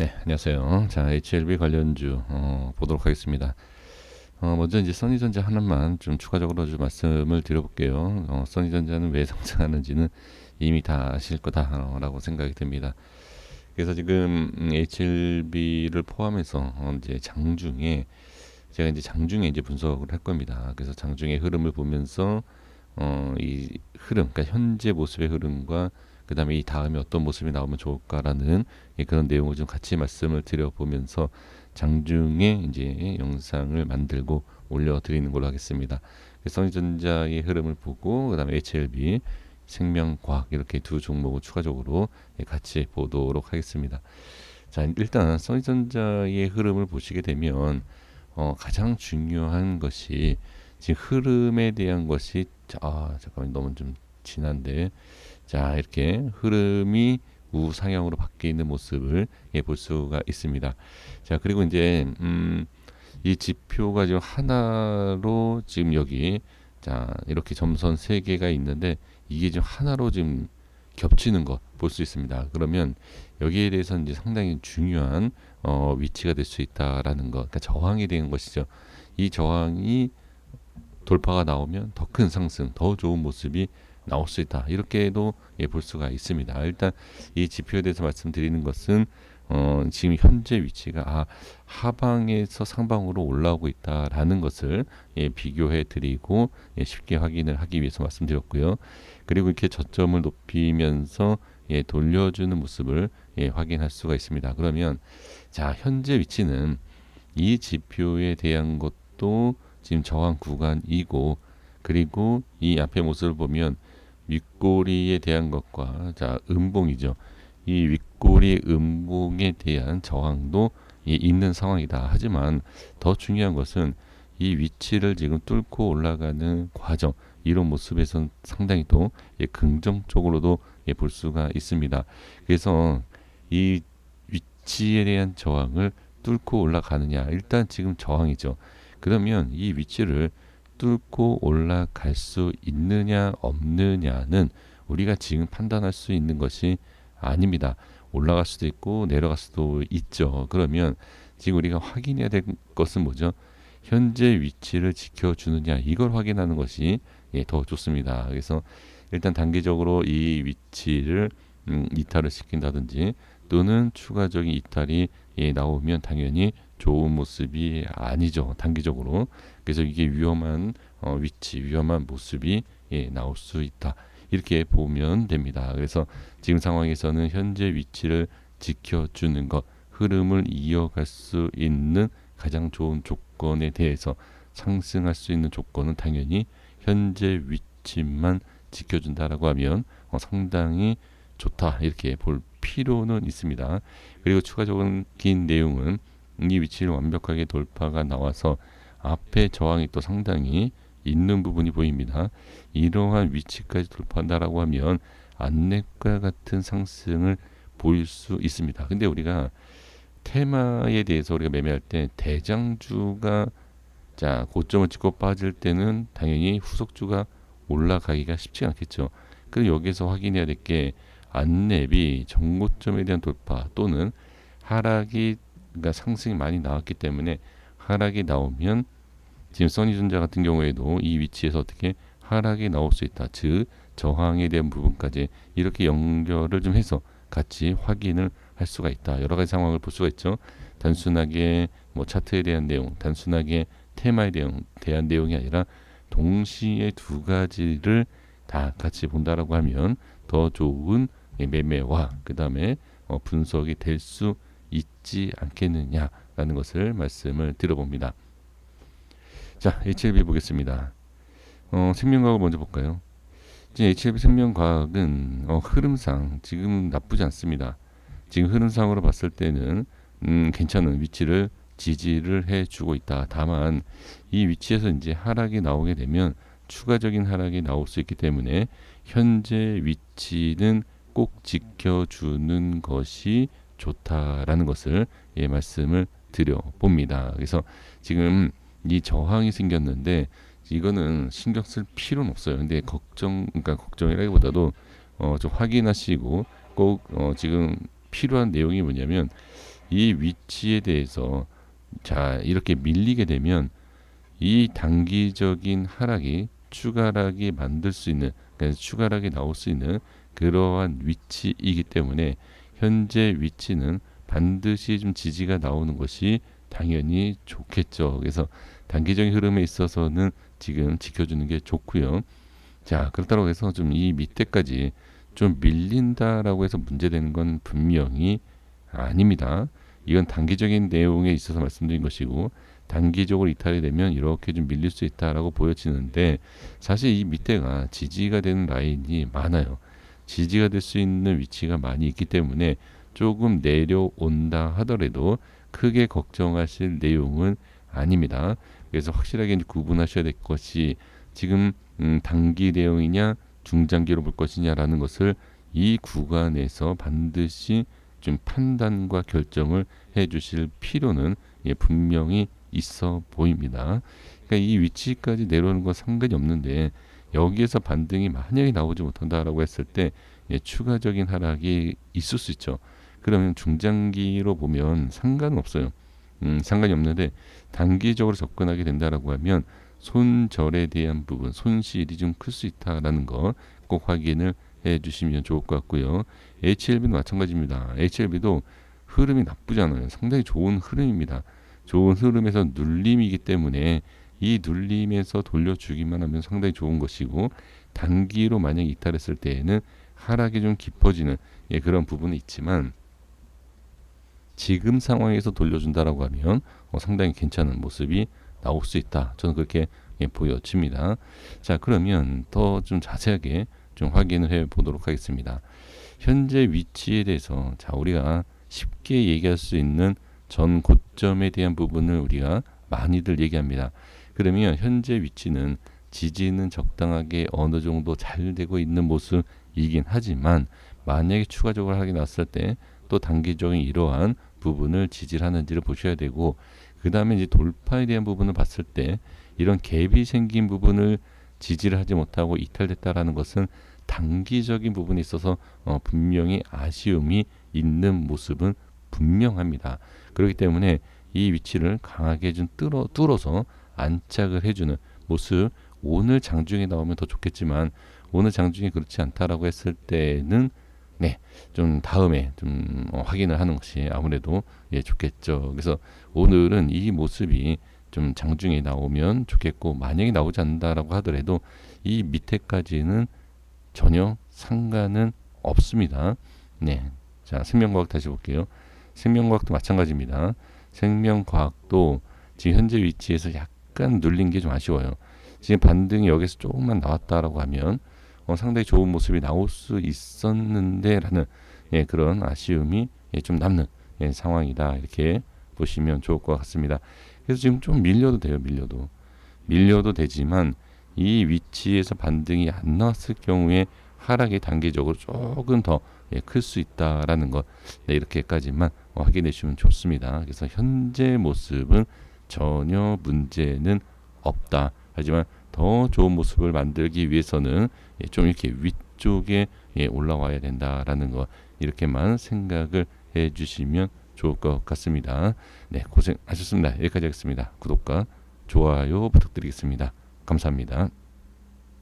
네, 안녕하세요. 자, HLB 관련주 보도록 하겠습니다. 먼저 이제 써니전자 하나만 좀 추가적으로 좀 말씀을 드려볼게요. 써니전자는 왜 상승하는지는 이미 다 아실 거다라고 생각이 듭니다. 그래서 지금 HLB를 포함해서 이제 장중에 제가 이제 장중에 이제 분석을 할 겁니다. 그래서 장중의 흐름을 보면서 이 흐름, 그러니까 현재 모습의 흐름과 그 다음에 이 다음에 어떤 모습이 나오면 좋을까라는 그런 내용을 좀 같이 말씀을 드려보면서 장중에 이제 영상을 만들고 올려드리는 걸로 하겠습니다. 써니전자의 흐름을 보고 그 다음에 HLB, 생명과학 이렇게 두 종목을 추가적으로 같이 보도록 하겠습니다. 자, 일단 써니전자의 흐름을 보시게 되면 가장 중요한 것이 지금 흐름에 대한 것이 잠깐만 너무 좀 진한데 자 이렇게 흐름이 우상향으로 바뀌는 모습을 볼 수가 있습니다. 자 그리고 이제 이 지표가 지금 하나로 지금 여기 자 이렇게 점선 세 개가 있는데 이게 지금 하나로 지금 겹치는 것 볼 수 있습니다. 그러면 여기에 대해서 이제 상당히 중요한 위치가 될 수 있다라는 것, 그러니까 저항이 되는 것이죠. 이 저항이 돌파가 나오면 더 큰 상승, 더 좋은 모습이 나올 수 있다. 이렇게도 볼 수가 있습니다. 일단 이 지표에 대해서 말씀드리는 것은 지금 현재 위치가 하방에서 상방으로 올라오고 있다라는 것을 비교해 드리고 쉽게 확인을 하기 위해서 말씀드렸고요. 그리고 이렇게 저점을 높이면서 돌려주는 모습을 확인할 수가 있습니다. 그러면 자 현재 위치는 이 지표에 대한 것도 지금 저항 구간이고 그리고 이 앞에 모습을 보면 윗꼬리에 대한 것과 자 음봉이죠. 이 윗꼬리 음봉에 대한 저항도 있는 상황이다. 하지만 더 중요한 것은 이 위치를 지금 뚫고 올라가는 과정 이런 모습에선 상당히 또 긍정적으로도 볼 수가 있습니다. 그래서 이 위치에 대한 저항을 뚫고 올라가느냐 일단 지금 저항이죠. 그러면 이 위치를 뚫고 올라갈 수 있느냐 없느냐는 우리가 지금 판단할 수 있는 것이 아닙니다. 올라갈 수도 있고 내려갈 수도 있죠. 그러면 지금 우리가 확인해야 될 것은 뭐죠? 현재 위치를 지켜주느냐 이걸 확인하는 것이 더 좋습니다. 그래서 일단 단기적으로 이 위치를 이탈을 시킨다든지 또는 추가적인 이탈이 나오면 당연히 좋은 모습이 아니죠. 단기적으로. 그래서 이게 위험한 위치, 위험한 모습이 나올 수 있다. 이렇게 보면 됩니다. 그래서 지금 상황에서는 현재 위치를 지켜주는 것, 흐름을 이어갈 수 있는 가장 좋은 조건에 대해서 상승할 수 있는 조건은 당연히 현재 위치만 지켜준다라고 하면 상당히 좋다 이렇게 볼 필요는 있습니다. 그리고 추가적인 내용은 이 위치를 완벽하게 돌파가 나와서 앞에 저항이 또 상당히 있는 부분이 보입니다. 이러한 위치까지 돌파한다라고 하면 안내과 같은 상승을 보일 수 있습니다. 근데 우리가 테마에 대해서 우리가 매매할 때 대장주가 자 고점을 찍고 빠질 때는 당연히 후속주가 올라가기가 쉽지 않겠죠. 그리고 여기서 확인해야 될 게 안랩이 정고점에 대한 돌파 또는 하락이 그러니까 상승이 많이 나왔기 때문에 하락이 나오면 지금 써니전자 같은 경우에도 이 위치에서 어떻게 하락이 나올 수 있다. 즉 저항에 대한 부분까지 이렇게 연결을 좀 해서 같이 확인을 할 수가 있다. 여러 가지 상황을 볼 수가 있죠. 단순하게 뭐 차트에 대한 내용, 단순하게 테마에 대한 내용이 아니라 동시에 두 가지를 다 같이 본다라고 하면 더 좋은 매매와 그 다음에 분석이 될 수 있지 않겠느냐라는 것을 말씀을 드려봅니다. 자, HLB 보겠습니다. 생명과학을 먼저 볼까요? 지금 HLB 생명과학은 흐름상 지금 나쁘지 않습니다. 지금 흐름상으로 봤을 때는 괜찮은 위치를 지지를 해주고 있다. 다만 이 위치에서 이제 하락이 나오게 되면 추가적인 하락이 나올 수 있기 때문에 현재 위치는 꼭 지켜주는 것이 좋다라는 것을 말씀을 드려봅니다. 그래서 지금 이 저항이 생겼는데 이거는 신경 쓸 필요는 없어요. 근데 그러니까 걱정이라기보다도 좀 확인하시고 꼭 지금 필요한 내용이 뭐냐면 이 위치에 대해서 자 이렇게 밀리게 되면 이 단기적인 하락이 추가락이 만들 수 있는, 그러니까 추가락이 나올 수 있는 그러한 위치이기 때문에 현재 위치는 반드시 좀 지지가 나오는 것이 당연히 좋겠죠. 그래서 단기적인 흐름에 있어서는 지금 지켜주는 게 좋고요. 자, 그렇다고 해서 좀 이 밑에까지 좀 밀린다라고 해서 문제되는 건 분명히 아닙니다. 이건 단기적인 내용에 있어서 말씀드린 것이고, 단기적으로 이탈이 되면 이렇게 좀 밀릴 수 있다라고 보여지는데, 사실 이 밑에가 지지가 되는 라인이 많아요. 지지가 될 수 있는 위치가 많이 있기 때문에 조금 내려온다 하더라도 크게 걱정하실 내용은 아닙니다. 그래서 확실하게 구분하셔야 될 것이 지금 단기 내용이냐 중장기로 볼 것이냐라는 것을 이 구간에서 반드시 좀 판단과 결정을 해 주실 필요는 분명히 있어 보입니다. 그러니까 이 위치까지 내려오는 건 상관이 없는데 여기에서 반등이 만약에 나오지 못한다라고 했을 때 추가적인 하락이 있을 수 있죠. 그러면 중장기로 보면 상관은 없어요. 상관이 없는데 단기적으로 접근하게 된다라고 하면 손절에 대한 부분, 손실이 좀 클 수 있다라는 거 꼭 확인을 해 주시면 좋을 것 같고요. HLB도 마찬가지입니다. HLB도 흐름이 나쁘지 않아요. 상당히 좋은 흐름입니다. 좋은 흐름에서 눌림이기 때문에 이 눌림에서 돌려주기만 하면 상당히 좋은 것이고, 단기로 만약 이탈했을 때에는 하락이 좀 깊어지는 그런 부분이 있지만 지금 상황에서 돌려준다라고 하면 상당히 괜찮은 모습이 나올 수 있다. 저는 그렇게 보여집니다. 자, 그러면 더 좀 자세하게 좀 확인을 해 보도록 하겠습니다. 현재 위치에 대해서 자 우리가 쉽게 얘기할 수 있는 전 고점에 대한 부분을 우리가 많이들 얘기합니다. 그러면 현재 위치는 지지는 적당하게 어느 정도 잘 되고 있는 모습이긴 하지만 만약에 추가적으로 하게 났을 때 또 단기적인 이러한 부분을 지지를 하는지를 보셔야 되고, 그 다음에 이제 돌파에 대한 부분을 봤을 때 이런 갭이 생긴 부분을 지지를 하지 못하고 이탈됐다라는 것은 단기적인 부분에 있어서 분명히 아쉬움이 있는 모습은 분명합니다. 그렇기 때문에 이 위치를 강하게 좀 뚫어서 안착을 해주는 모습, 오늘 장중에 나오면 더 좋겠지만 오늘 장중에 그렇지 않다라고 했을 때는 좀 다음에 좀 확인을 하는 것이 아무래도 좋겠죠. 그래서 오늘은 이 모습이 좀 장중에 나오면 좋겠고, 만약에 나오지 않는다라고 하더라도 이 밑에까지는 전혀 상관은 없습니다. 자, 생명과학 다시 볼게요. 생명과학도 마찬가지입니다. 생명과학도 지금 현재 위치에서 약간 눌린 게 좀 아쉬워요. 지금 반등이 여기서 조금만 나왔다라고 하면 상당히 좋은 모습이 나올 수 있었는데 라는 그런 아쉬움이 좀 남는 상황이다, 이렇게 보시면 좋을 것 같습니다. 그래서 지금 좀 밀려도 돼요. 밀려도 되지만 이 위치에서 반등이 안 나왔을 경우에 하락이 단기적으로 조금 더 클 수 있다라는 것, 이렇게까지만 확인해 주시면 좋습니다. 그래서 현재 모습은 전혀 문제는 없다. 하지만 더 좋은 모습을 만들기 위해서는 좀 이렇게 위쪽에 올라와야 된다라는 거, 이렇게만 생각을 해 주시면 좋을 것 같습니다. 고생하셨습니다. 여기까지 하겠습니다. 구독과 좋아요 부탁드리겠습니다. 감사합니다.